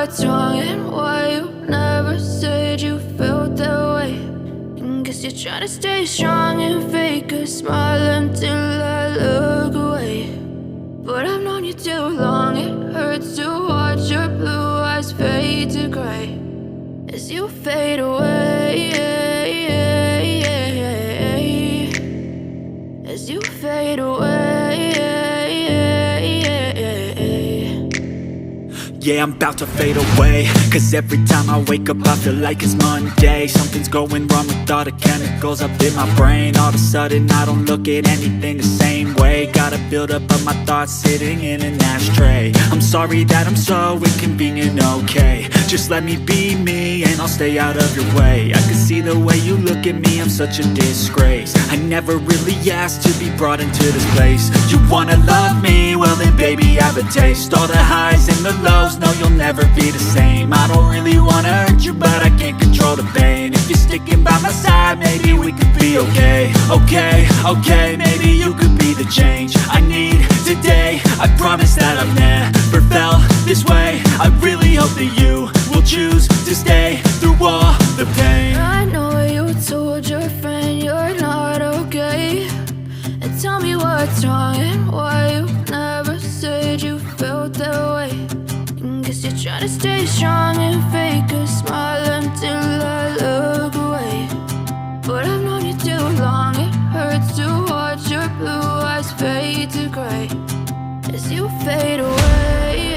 what's wrong and why you never said you felt that way. And guess you're trying to stay strong and fake a smile until I look away. But I've known you too long, it hurts to watch your blue eyes fade to gray as you fade away, as you fade away. Yeah, I'm about to fade away, cause every time I wake up I feel like it's Monday. Something's going wrong with all the chemicals up in my brain. All of a sudden I don't look at anything the same way. Got a buildup of my thoughts sitting in an ashtray. I'm sorry that I'm so inconvenient, okay. Just let me be me and I'll stay out of your way. I can see the way you look at me, I'm such a disgrace. I never really asked to be brought into this place. You wanna love me? Well then baby I have a taste. All the highs and the lows, no you'll never be the same. I don't really wanna hurt you but I can't control the pain. If you're sticking by my side maybe we could be okay. Okay, maybe you could be the change I need today. I promise that I've never felt this way. I really hope that you will choose to stay through all the pain. I know you told your friend you're not okay, and tell me what's wrong and why you never said you felt that way. And guess you're trying to stay strong and fake a smile until I look away. But I've known you too long, it hurts to watch your blue eyes fade to gray as you fade away,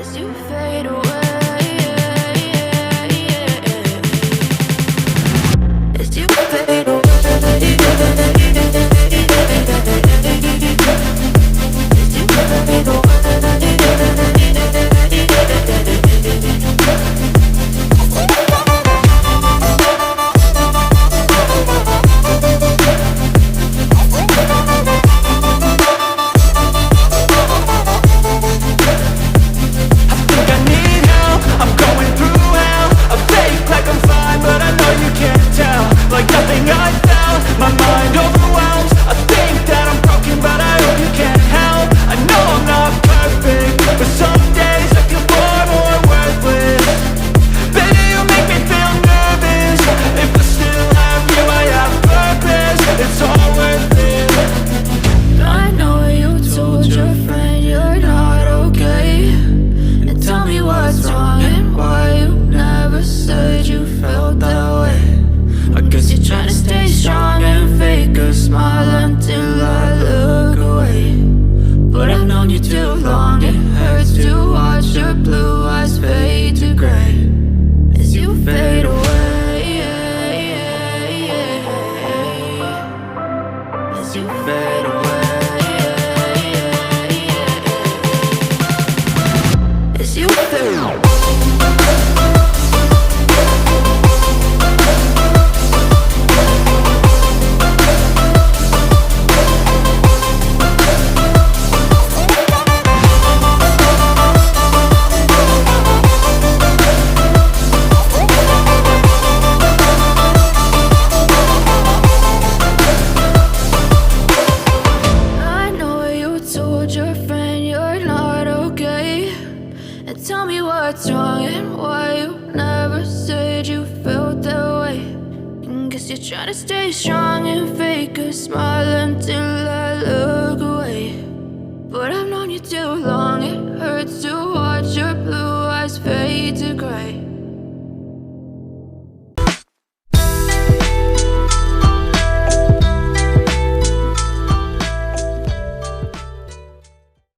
as you fade away, as you fade away. Try to stay strong and fake a smile until I look away. But I've known you too long,